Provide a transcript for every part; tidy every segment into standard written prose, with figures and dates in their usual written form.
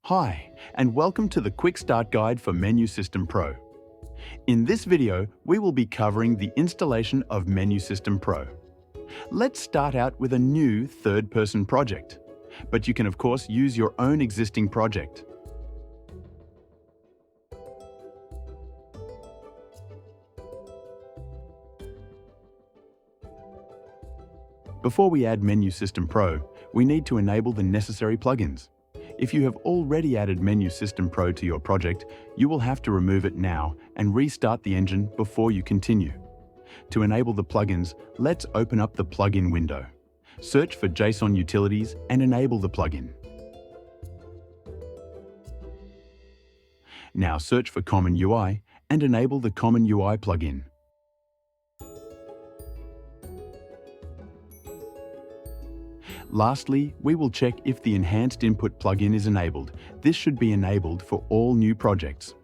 Hi, and welcome to the Quick Start Guide for Menu System Pro. In this video, we will be covering the installation of Menu System Pro. Let's start out with a new third-person project, but you can of course use your own existing project. Before we add Menu System Pro, we need to enable the necessary plugins. If you have already added Menu System Pro to your project, you will have to remove it now and restart the engine before you continue. To enable the plugins, let's open up the plugin window. Search for JSON utilities and enable the plugin. Now search for Common UI and enable the Common UI plugin. Lastly, we will check if the Enhanced Input plugin is enabled. This should be enabled for all new projects.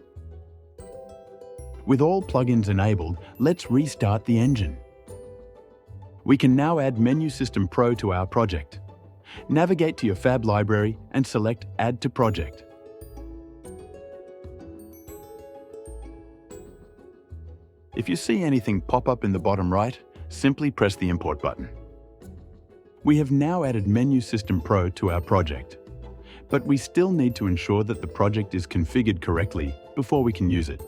With all plugins enabled, let's restart the engine. We can now add Menu System Pro to our project. Navigate to your Fab library and select Add to Project. If you see anything pop up in the bottom right, simply press the Import button. We have now added Menu System Pro to our project, but we still need to ensure that the project is configured correctly before we can use it.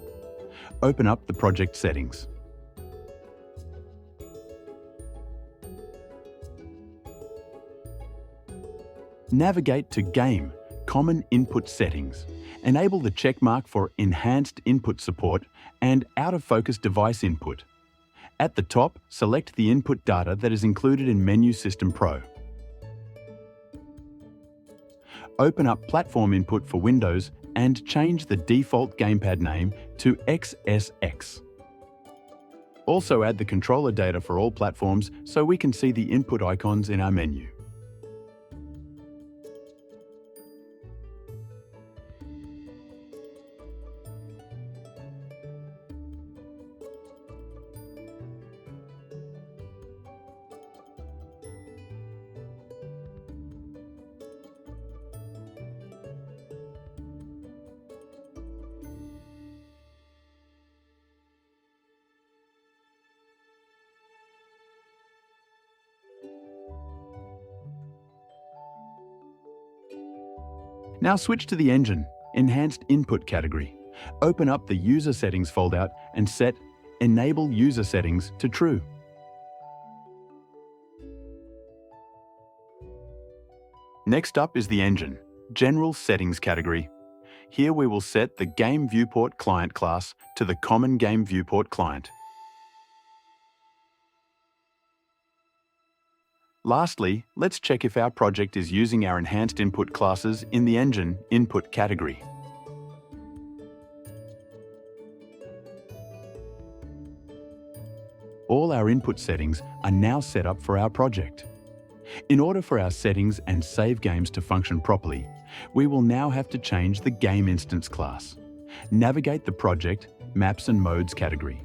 Open up the project settings. Navigate to Game, Common Input Settings. Enable the checkmark for Enhanced Input Support and Out-of-Focus Device Input. At the top, select the input data that is included in Menu System Pro. Open up Platform Input for Windows and change the default gamepad name to XSX. Also add the controller data for all platforms so we can see the input icons in our menu. Now switch to the Engine, Enhanced Input category. Open up the User Settings foldout and set Enable User Settings to True. Next up is the Engine, General Settings category. Here we will set the Game Viewport Client class to the Common Game Viewport Client. Lastly, let's check if our project is using our enhanced input classes in the Engine Input category. All our input settings are now set up for our project. In order for our settings and save games to function properly, we will now have to change the Game Instance class. Navigate the Project, Maps and Modes category.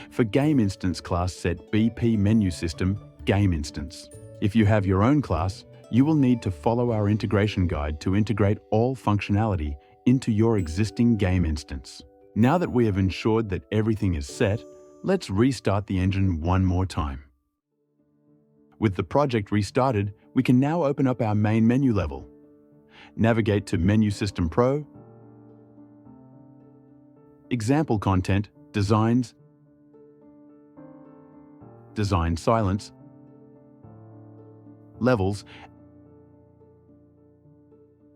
For Game Instance class, set BP Menu System Game Instance. If you have your own class, you will need to follow our integration guide to integrate all functionality into your existing game instance. Now that we have ensured that everything is set, let's restart the engine one more time. With the project restarted, we can now open up our main menu level. Navigate to Menu System Pro, Example Content, Designs, Design Silence, Levels,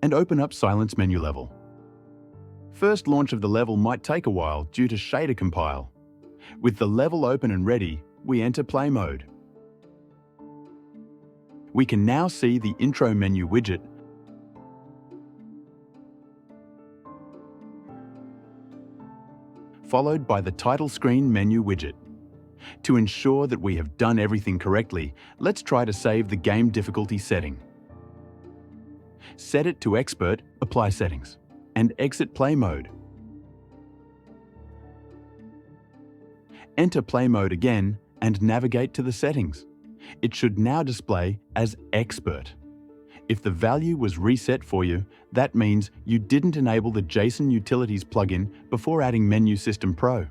and open up Silence menu level. First launch of the level might take a while due to shader compile. With the level open and ready, we enter Play mode. We can now see the Intro menu widget followed by the Title Screen menu widget. To ensure that we have done everything correctly, let's try to save the game difficulty setting. Set it to Expert, Apply Settings, and exit Play mode. Enter Play mode again and navigate to the settings. It should now display as Expert. If the value was reset for you, that means you didn't enable the JSON Utilities plugin before adding Menu System Pro.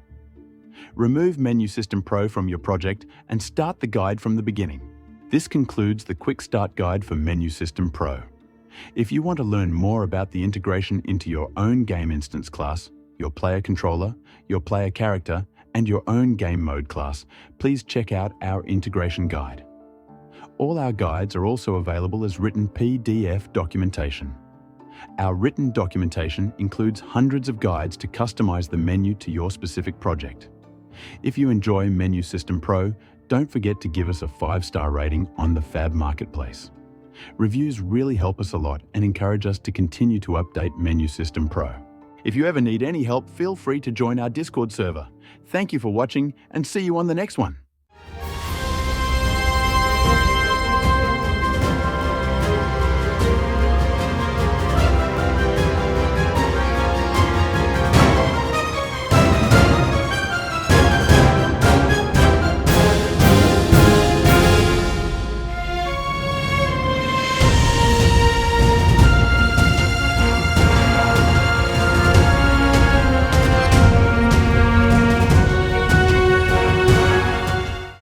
Remove Menu System Pro from your project and start the guide from the beginning. This concludes the Quick Start Guide for Menu System Pro. If you want to learn more about the integration into your own game instance class, your player controller, your player character, and your own game mode class, please check out our integration guide. All our guides are also available as written PDF documentation. Our written documentation includes hundreds of guides to customize the menu to your specific project. If you enjoy Menu System Pro, don't forget to give us a 5-star rating on the Fab Marketplace. Reviews really help us a lot and encourage us to continue to update Menu System Pro. If you ever need any help, feel free to join our Discord server. Thank you for watching and see you on the next one.